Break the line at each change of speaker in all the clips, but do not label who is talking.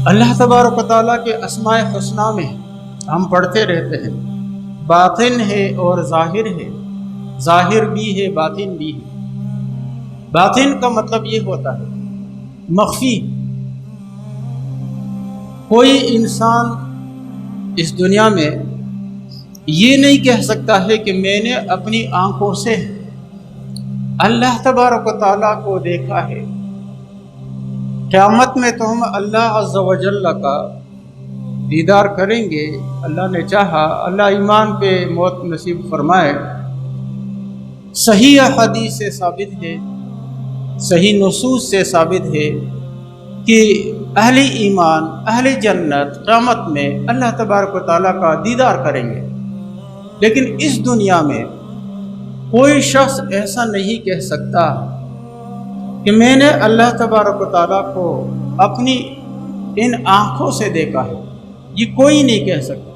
اللہ تبارک و تعالیٰ کے اسماء حسنہ میں ہم پڑھتے رہتے ہیں باطن ہے اور ظاہر ہے، ظاہر بھی ہے باطن بھی ہے۔ باطن کا مطلب یہ ہوتا ہے مخفی۔ کوئی انسان اس دنیا میں یہ نہیں کہہ سکتا ہے کہ میں نے اپنی آنکھوں سے اللہ تبارک و تعالیٰ کو دیکھا ہے۔ قیامت میں تو ہم اللہ عز و جل کا دیدار کریں گے، اللہ نے چاہا، اللہ ایمان پہ موت نصیب فرمائے۔ صحیح حدیث سے ثابت ہے، صحیح نصوص سے ثابت ہے کہ اہل ایمان، اہل جنت قیامت میں اللہ تبارک و تعالیٰ کا دیدار کریں گے۔ لیکن اس دنیا میں کوئی شخص ایسا نہیں کہہ سکتا کہ میں نے اللہ تبارک و تعالیٰ کو اپنی ان آنکھوں سے دیکھا ہے، یہ کوئی نہیں کہہ سکتا۔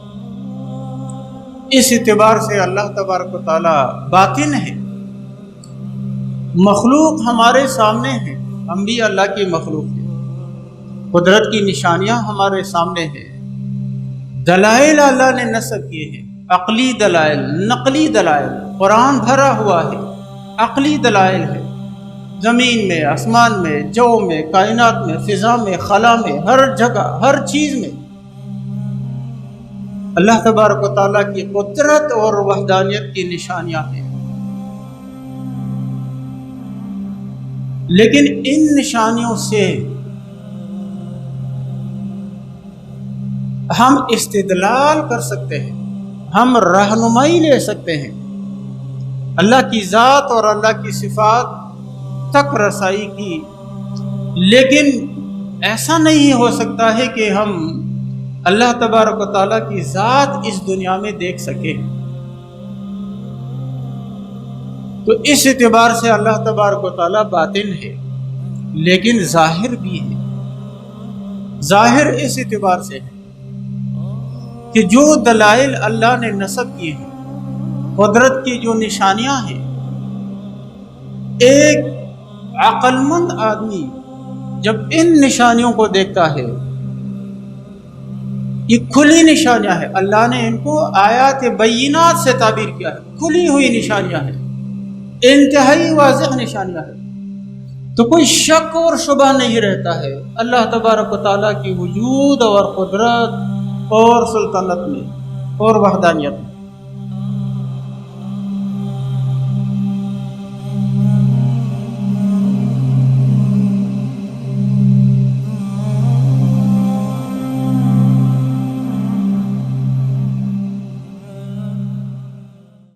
اس اعتبار سے اللہ تبارک و تعالیٰ باطن ہے، مخلوق ہمارے سامنے ہے، ہم بھی اللہ کی مخلوق ہیں، قدرت کی نشانیاں ہمارے سامنے ہیں، دلائل اللہ نے نصب کیے ہیں، عقلی دلائل، نقلی دلائل، قرآن بھرا ہوا ہے، عقلی دلائل ہے، زمین میں، آسمان میں، جو میں، کائنات میں، فضا میں، خلا میں، ہر جگہ، ہر چیز میں اللہ تبارک و تعالیٰ کی قدرت اور وحدانیت کی نشانیاں ہیں۔ لیکن ان نشانیوں سے ہم استدلال کر سکتے ہیں، ہم رہنمائی لے سکتے ہیں، اللہ کی ذات اور اللہ کی صفات تک رسائی کی، لیکن ایسا نہیں ہو سکتا ہے کہ ہم اللہ تبارک و تعالیٰ کی ذات اس دنیا میں دیکھ سکیں۔ تو اس اعتبار سے اللہ تبارک و تعالیٰ باطن ہے، لیکن ظاہر بھی ہے۔ ظاہر اس اعتبار سے ہے کہ جو دلائل اللہ نے نصب کیے ہیں، قدرت کی جو نشانیاں ہیں، ایک عقل مند آدمی جب ان نشانیوں کو دیکھتا ہے، یہ کھلی نشانیاں ہیں، اللہ نے ان کو آیات بینات سے تعبیر کیا ہے، کھلی ہوئی نشانیاں ہیں، انتہائی واضح نشانیاں ہیں، تو کوئی شک اور شبہ نہیں رہتا ہے اللہ تبارک و تعالیٰ کی وجود اور قدرت اور سلطنت میں اور وحدانیت میں۔